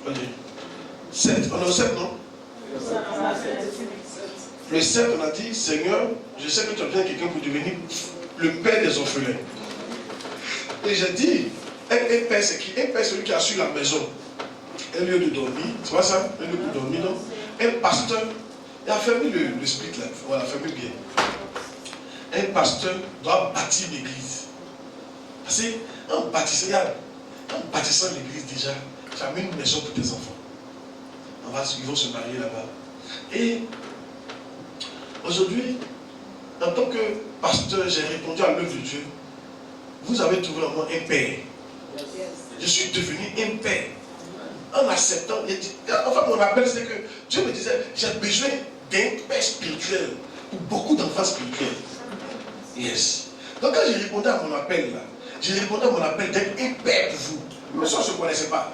Ok. 7, on est au 7, non? Le 7, on a dit, Seigneur, je sais que tu as besoin de quelqu'un pour devenir le père des orphelins. Et j'ai dit, un père, c'est qui? Un père, c'est celui qui assure la maison. Un lieu de dormir, c'est pas ça? Un lieu de dormir, non? Un pasteur, il a fermé le split là, voilà, fermé bien. Un pasteur doit bâtir l'église. Parce qu'en bâtissant l'église déjà, tu as mis une maison pour tes enfants. Ils vont se marier là-bas. Et aujourd'hui, en tant que pasteur, j'ai répondu à l'œuvre de Dieu. Vous avez trouvé en moi un père. Je suis devenu un père. En acceptant, enfin mon appel c'est que Dieu me disait, j'ai besoin d'un père spirituel pour beaucoup d'enfants spirituels. Yes. Donc quand j'ai répondu à mon appel là, j'ai répondu à mon appel d'être un père pour vous. Mais ça, je ne connaissais pas.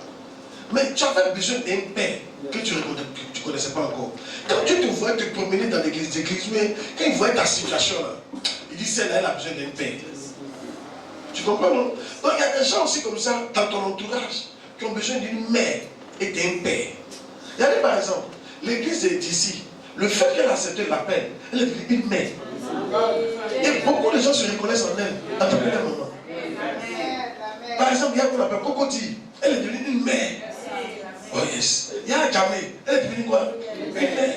Mais tu avais besoin d'un père que tu ne connaissais pas encore. Quand Dieu te voit te promener dans l'église, mais quand il voit ta situation là, il dit celle-là, elle a besoin d'un père. Tu comprends, non? Donc il y a des gens aussi comme ça dans ton entourage qui ont besoin d'une mère et d'un père. Regardez par exemple, l'église d'ici, le fait qu'elle a accepté l'appel, elle est devenue une mère. Et beaucoup de gens se reconnaissent en elle à tout moment. Par exemple, il y a qu'on appelle Cocody, elle est devenue une mère. Oh yes. Il y a Jamé, elle est devenue quoi? Une mère.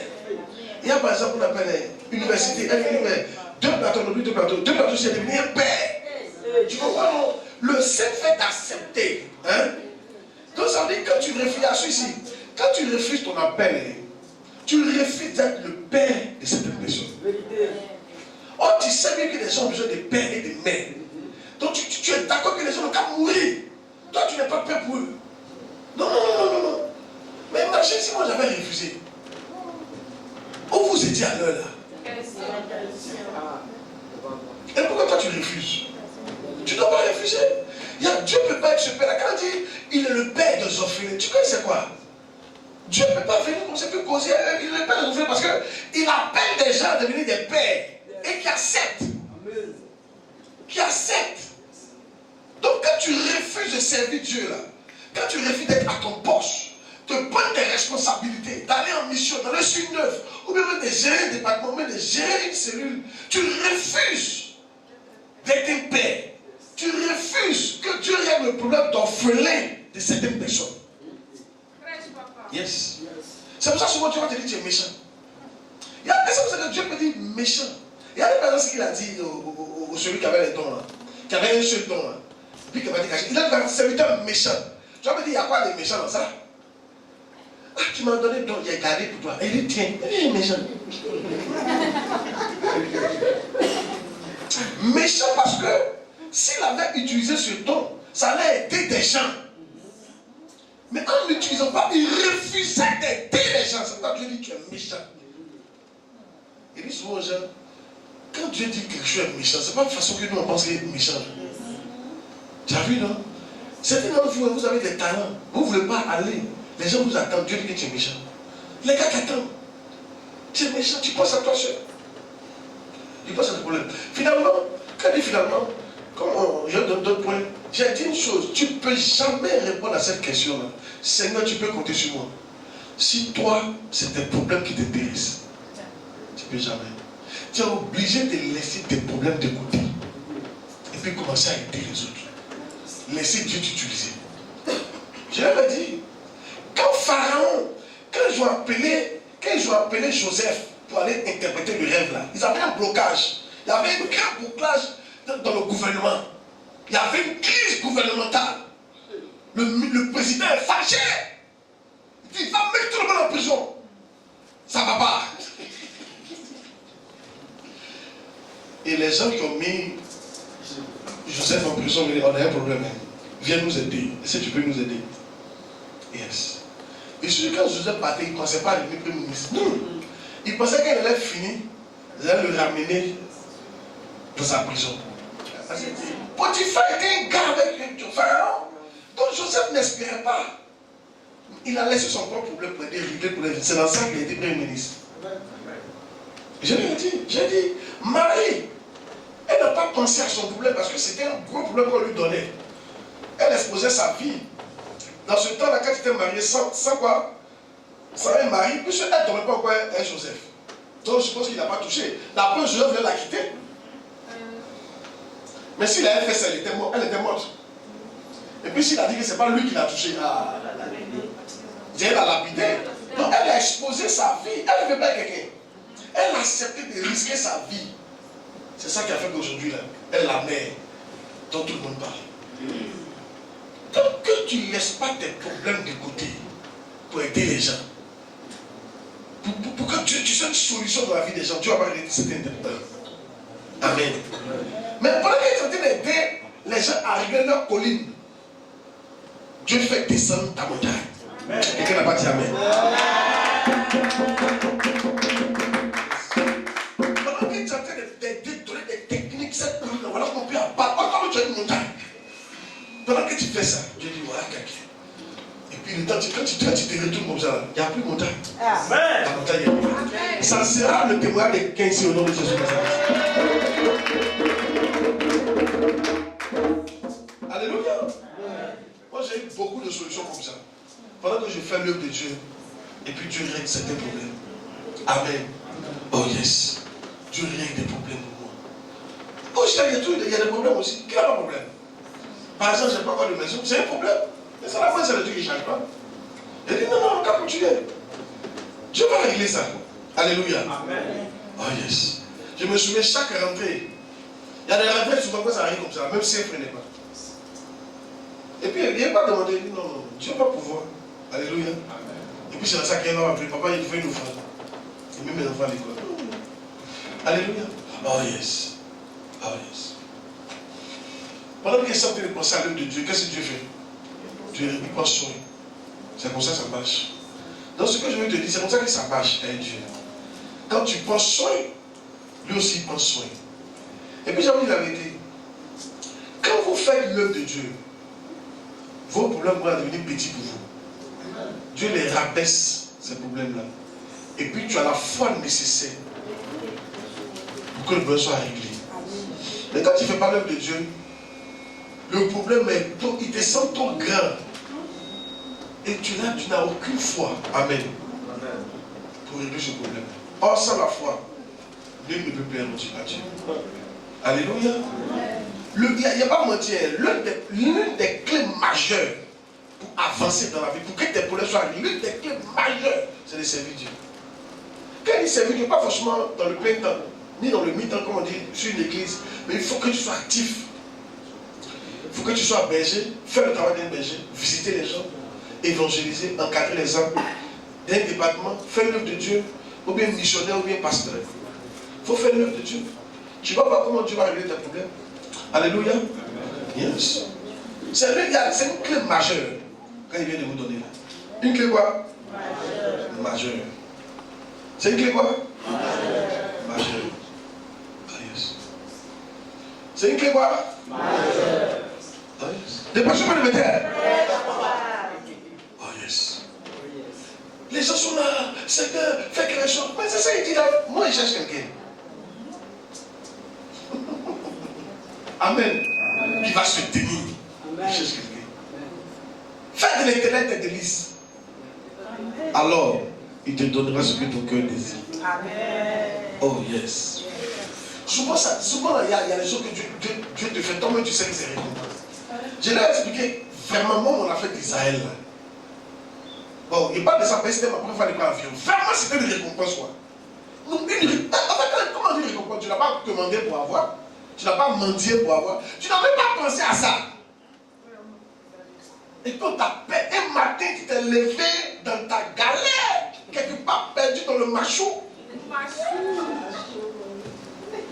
Il y a par exemple qu'on appelle université, elle est devenue une mère. Deux plateaux, c'est devenu un père. Tu comprends? Le seul fait d'accepter. Hein? Donc ça veut dire que quand tu refuses à celui-ci, quand tu refuses ton appel, tu refuses d'être le père de cette personne. Oh, tu sais bien que les gens ont besoin de pères et de mères. Donc tu es d'accord que les gens n'ont qu'à mourir. Toi, tu n'es pas père pour eux. Non. Mais imagine si moi j'avais refusé. Où vous étiez à l'heure là? Et pourquoi toi tu refuses? Tu ne dois pas refuser. Dieu ne peut pas être ce père. Quand il dit il est le père des orphelins, tu connais c'est quoi? Dieu ne peut pas venir comme ça, peut causer. Il est le père des orphelins parce qu'il appelle des gens à devenir des pères et qui acceptent. Qui acceptent. Donc quand tu refuses de servir Dieu là, quand tu refuses d'être à ton poste, de prendre tes responsabilités, d'aller en mission, d'aller sur une œuvre, ou même de gérer un département, même de gérer une cellule, tu refuses d'être un père. Tu refuses que Dieu règle le problème d'orphelin de certaines personnes. Yes. C'est pour ça que souvent tu vas te dire que tu es méchant. Il y a des personnes que Dieu peut dire méchant. Il y a des personnes ce qu'il a dit au celui qui avait les dons là, qui avait un seul don là, puis qui va te cacher. Il a dit un serviteur méchant. Tu vas me dire, il y a quoi de méchant dans ça? Ah, tu m'as donné le don, il a gardé pour toi. Et il dit, tiens, il est méchant. Méchant parce que s'il avait utilisé ce don, ça allait aider des gens. Mais en n'utilisant pas, il refusait d'aider les gens. C'est pourquoi Dieu dit que tu es méchant. Il dit souvent aux gens, quand Dieu dit que quelque chose est méchant, c'est pas de façon que nous on pense qu'il est méchant. Tu as vu, non? Certains d'entre vous, vous avez des talents. Vous ne voulez pas aller. Les gens vous attendent. Dieu dit que tu es méchant. Les gars t'attendent. Tu es méchant, tu penses à toi seul. Tu penses à ton problème. Finalement, quand il dit finalement, comme je donne d'autres points, j'ai dit une chose, tu ne peux jamais répondre à cette question-là. Seigneur, tu peux compter sur moi. Si toi, c'est un problème qui t'intéresse, tu ne peux jamais. Tu es obligé de laisser tes problèmes de côté. Et puis commencer à aider les autres. Laissez Dieu t'utiliser. Je l'avais dit. Quand Pharaon, quand ils ont appelé Joseph pour aller interpréter le rêve là, ils avaient un blocage. Il y avait un grand blocage dans le gouvernement. Il y avait une crise gouvernementale. Le président est fâché. Il dit, il va mettre tout le monde en prison. Ça ne va pas. Et les gens qui ont mis Joseph en prison, on a un problème. Viens nous aider. Est-ce que tu peux nous aider? Yes. Et surtout quand Joseph partait, il ne pensait pas à devenir premier ministre. Non. Il pensait qu'il allait finir, il allait le ramener dans sa prison. Potiphar était un gars avec le Pharaon. Donc Joseph n'espérait pas. Il a laissé son propre problème pour aider régler pour les. C'est dans ça qu'il a été premier ministre. Je lui ai dit, Marie, elle n'a pas pensé à son problème parce que c'était un gros problème qu'on lui donnait. Elle exposait sa vie. Dans ce temps-là, quand tu étais marié sans quoi? Sans un mari, puisqu'elle ne dormait pas encore un Joseph. Donc je pense qu'il n'a pas touché. La première Joseph voulait la quitter. Mais s'il avait fait ça, elle était morte. Et puis s'il a dit que ce n'est pas lui qui l'a touché, Dieu l'a lapidé. Donc elle a exposé sa vie. Elle ne veut pas quelqu'un. Elle a accepté de risquer sa vie. C'est ça qui a fait qu'aujourd'hui, elle la met dont tout le monde parle. Donc que tu ne laisses pas tes problèmes de côté pour aider les gens. Pour que tu sois une solution dans la vie des gens, tu vas pas aider certains problèmes. Amen. Mais pendant qu'il est en train d'aider les gens à régler leur colline, Dieu fait descendre ta montagne. Quelqu'un n'a pas dit Amen. Pendant qu'il est en train d'aider, donner des techniques, cette colline, voilà qu'on peut abattre. Comment tu as une montagne? Pendant que tu fais ça, Dieu dit voilà quelqu'un. quand tu te retournes comme ça, il n'y a plus montagne. Amen. La montagne est plus. Ça sera le témoignage des 15 au nom de Jésus. Alléluia. Moi, j'ai eu beaucoup de solutions comme ça. Pendant que je fais l'œuvre de Dieu, et puis Dieu règle certains problèmes. Amen. Oh yes. Dieu règle des problèmes pour moi. Oh, il y a des problèmes aussi. Qui n'a pas de problème? Par exemple, je n'ai pas encore de maison. C'est un problème. Mais c'est la fois, c'est le Dieu qui ne change pas. Il dit non, non, on va continuer. Dieu va régler ça. Alléluia. Amen. Oh yes. Je me souviens chaque rentrée. Il y a des rentrées souvent quand ça arrive comme ça, même si elle ne prenait pas. Et puis il n'y a pas demandé, non, non, Dieu va pouvoir. Alléluia. Amen. Et puis c'est dans ça qu'elle va m'appeler, papa, il veut une offrande. Il met mes enfants à l'école. Alléluia. Oh yes. Oh yes. Pendant qu'il est sorti de penser à l'œuvre de Dieu, qu'est-ce que Dieu fait? Dieu il prend soin. C'est comme ça que ça marche. Donc ce que je veux te dire, c'est comme ça que ça marche avec Dieu. Quand tu prends soin, lui aussi prend soin. Et puis j'ai envie de la vérité. Quand vous faites l'œuvre de Dieu, vos problèmes vont devenir petits pour vous. Dieu les rabaisse, ces problèmes-là. Et puis tu as la foi nécessaire pour que le besoin soit réglé. Mais quand tu ne fais pas l'œuvre de Dieu, le problème est trop, il te semble trop grand. Et tu n'as aucune foi. Amen. Pour régler ce problème. Or, sans la foi, nul ne peut plaire à Dieu. Alléluia. Il n'y a pas menti. L'une des clés majeures pour avancer dans la vie, pour que tes problèmes soient réglés, l'une des clés majeures, c'est de servir Dieu. Quand il dit servir Dieu, pas forcément dans le plein temps, ni dans le mi-temps, comme on dit, sur une église, mais il faut que tu sois actif. Il faut que tu sois berger, faire le travail d'un berger, visiter les gens, évangéliser, encadrer les hommes, d'un département, faire l'œuvre de Dieu, ou bien missionnaire, ou bien pasteur. Il faut faire l'œuvre de Dieu. Tu ne vois pas comment Dieu va régler tes problèmes. Alléluia. Yes. C'est une clé majeure quand il vient de vous donner là. Une clé quoi? Majeure. C'est une clé quoi? Majeure. Ah, yes. C'est une clé quoi? Majeure. Ah, yes. Des personnes me le mettaient. Oh yes. Les gens sont là, c'est que faire quelque chose. Mais c'est ça, il dit là. Moi, il cherche quelqu'un. Amen. Qui va se tenir. Il cherche quelqu'un. Fais de l'éternel tes délices. Alors, il te donnera ce que ton cœur désire. Amen. Oh yes. Souvent, il y a des choses que Dieu te fait. Toi-même, tu sais que c'est récompense. Je l'ai expliqué vraiment mon affaire d'Israël. Bon, il parle de ça, c'était ma première fois de l'avion. Vraiment, c'était une récompense, quoi. Donc, comment dire récompense? Tu n'as pas demandé pour avoir. Tu n'as pas mendié pour avoir. Tu n'as même pas pensé à ça. Et puis on t'appelle un matin, tu t'es levé dans ta galère, quelque part perdu dans le machou.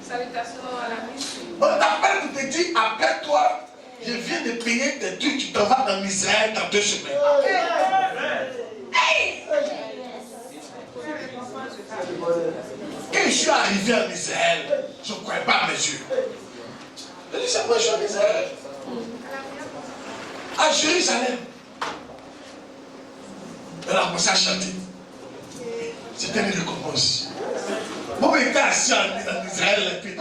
Salutations à la mission. On t'appelle pour te dire, après toi, je viens de payer tes trucs, tu t'en vas en Israël dans 2 semaines. Hey! Quand je suis arrivé en Israël, je ne croyais pas à mes yeux. Je dis, c'est moi, je suis en Israël. À Jérusalem. Elle a commencé à chanter. C'était une récompense. Moi, j'étais assis en Israël, et puis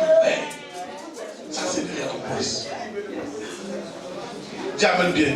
ça, c'est une récompense. Dis amen bien.